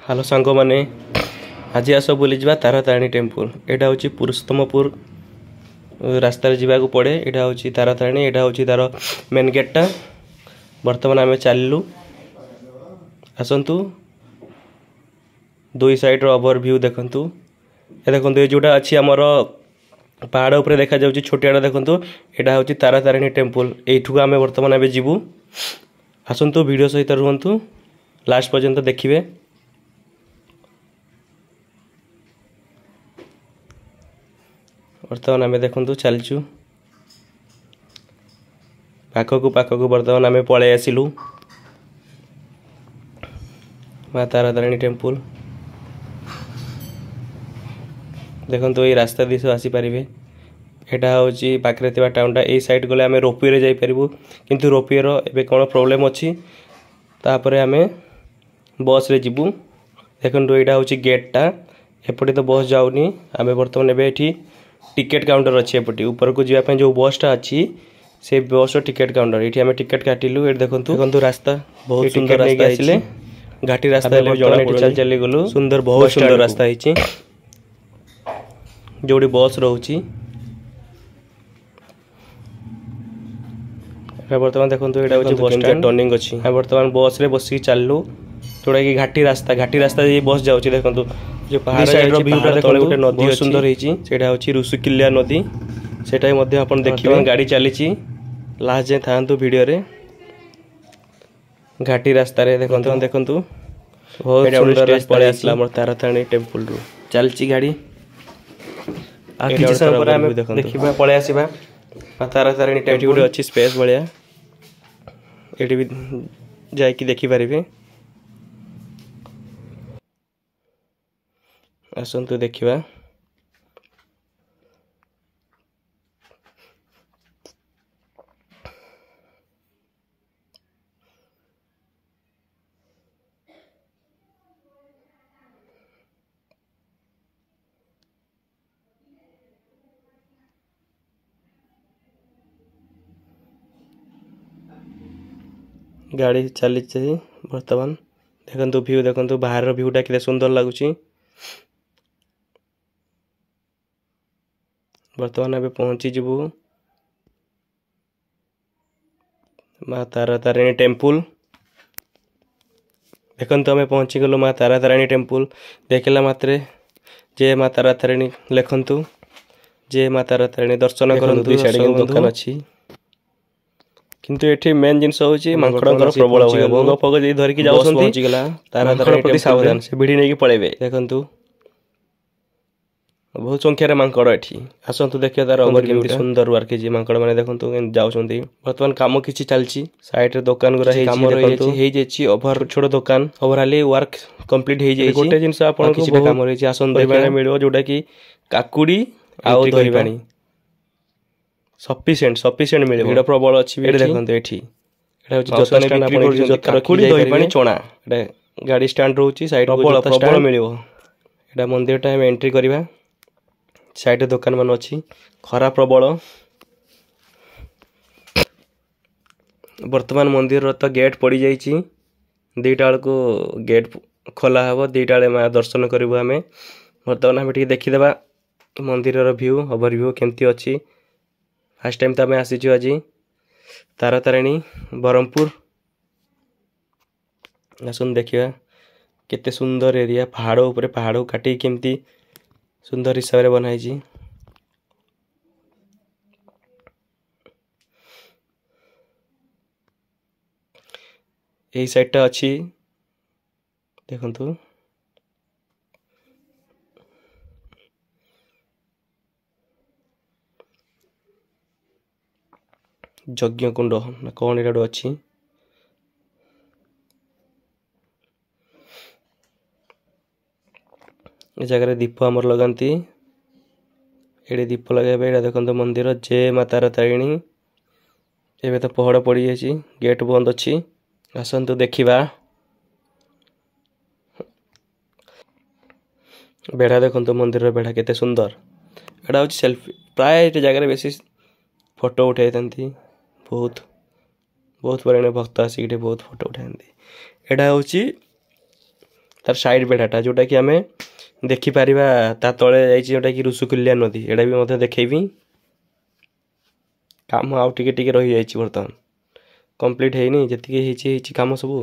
Hello सांग मैंने आज आस बुली जा तारातारिणी टेम्पल। यहाँ हूँ पुरुषोत्तमपुर रास्तार जावाक पड़े। यहाँ हूँ तारातारिणी, यहाँ हूँ तार मेन गेटा। बर्तमान आम चलू आसतु दुई साइड ओवरव्यू देखु। देखो ये जोटा अच्छी आमर पहाड़ उपर देखा जाऊँगी छोटियाड़ा देखु। यहाँ हूँ तारातारिणी टेम्पल। यू आम बर्तमान आम जीवु। आसतु वीडियो सहित रुहतु लास्ट पर्यंत देखिए। बर्तमान आम देखु चलचु पाखक बर्तमान आम पलि आसिलु माँ तारातारिणी टेम्पल। देखो ये रास्ता दिश आसीपारे। यहाँ हूँ पाखे टाउनटा यही सैड गले आम रोपवे जापरू किंतु रोपवे एवं कौन प्रोब्लेम अच्छी तापर आम बस रे जीवु। देखो यहाँ हूँ गेटा एपटे तो बस जाऊनी। आम बर्तमान एवं टिकेट काउंटर अच्छी एपटे ऊपर को जावाई जो बसटा अच्छी से बस टिकेट काउंटर ये आम टिकेट काटिलु। ये देखो रास्ता बहुत सुंदर रास्ता आसिले घाटी रास्ता चल चली गलु। सुंदर बहुत सुंदर रास्ता है जोड़ी बस रोची। बर्तमान देखो यहाँ हूँ बस स्टैंड टर्निंग अच्छी। बर्तमान बस रे बसिक चलू जोड़ा कि घाटी रास्ता ये बस जाऊँ। देखो जो पहाड़ साइड व्यूटा देखो गोटे नदी बहुत सुंदर होता हूँ ऋषिकिल्या नदी। सेटा देखिए गाड़ी चली लास्ट जाए था वीडियो रे घाटी रास्ता देखो बहुत सुंदर पड़े आसला तारातारिणी टेम्पल रु चलची गाड़ी। देखा पलि आसवा तारातारिणी टेम्पल गोटे अच्छी स्पेस भाया ये भी जाकि देखिपारे। आसतु देखा गाड़ी चली बर्तमान देखो व्यू देखो बाहर व्यूटा के सुंदर लगुच। बर्तमान अभी पहुंची जीवु माँ तारातारिणी टेम्पल। देखो आम पहुंची गलु माँ तारातारिणी टेम्पल। देखला मात्रे जय माँ तारातारिणी लिखंतु जय माँ तारातारिणी दर्शन करूँ। दुकान अच्छी किंतु एठी मेन जिनस होची मांकड़कर प्रबल भय भोग फग जे धरिकी जाउछंती पहुंची गला तारातारिणी प्रति सावधान से भिड़ी नेकी पळेबे। देखंतु बहुत संख्या रे मांकड़ एठी आसंतु देखियो तार ओवर केमती सुंदर वर्क जे मांकड़ माने देखंतु जाउछंती। वर्तमान काम किछि चलची साइड रे दुकान गुरा हे काम हे जेछि ओवर छोट दुकान ओवरऑल वर्क कंप्लीट हे जेछि। गोटे जिनस आपन किछि काम रहिछि आसंतु देखिबा मिलियो जोटा कि काकुडी आ दही पानी सफिशिएंट मिले भीड़ प्रबल अच्छी। देखो ये चना गाड़ी स्टैंड रोची साइड प्रबल मिल मंदिर टाइम एंट्री करवा साइड दुकान मान अच्छी खरा प्रबल। वर्तमान मंदिर तो गेट पड़ जाइए दीटा को गेट खोला हम दीटा माँ दर्शन करूँ। आम बर्तमान आम देखीदे मंदिर व्यू ओवरव्यू केमती अच्छी। फास्ट टाइम तो आम आसीचु आज तारातारिणी ब्रह्मपुर। आसन देखिए केते सुंदर एरिया पहाड़ उपर पहाड़ काटी केमती सुंदर हिसाब से बनाई। यही साइडटा अच्छी देखंतु यज्ञ कुंड ना कौन एटा अच्छी। ए जगह दीप आमर लगाती ये दीप लगे देखो मंदिर जय माँ तारातारिणी। एवं तो पहड़ पड़ जाए गेट बंद अच्छी आसतु देखा बेढ़ा देखो मंदिर बेढ़ा केते सुंदर। एटा हूँ सेल्फी प्राय जगह बेसी फोटो उठाई बहुत बहुत परिमाण भक्त आसिक बहुत फोटो उठाती। यहाँ हूँ ତାର ସାଇଡ୍ ବେଢ଼ାଟା ଯେଉଁଟାକି ଆମେ ଦେଖିପାରିବା ତା ତଳେ ଯାଇଛି ଯେଉଁଟାକି ଋଷିକୁଲ୍ୟା ନଦୀ ଏଇଟା ବି ମଧ୍ୟ ଦେଖେଇବି। କାମ ଆଉ ଟିକେ ରହିଯାଇଛି ବର୍ତ୍ତମାନ କମ୍ପ୍ଲିଟ୍ ହେଇନି ଯେତିକି ହେଇଛି କାମ ସବୁ।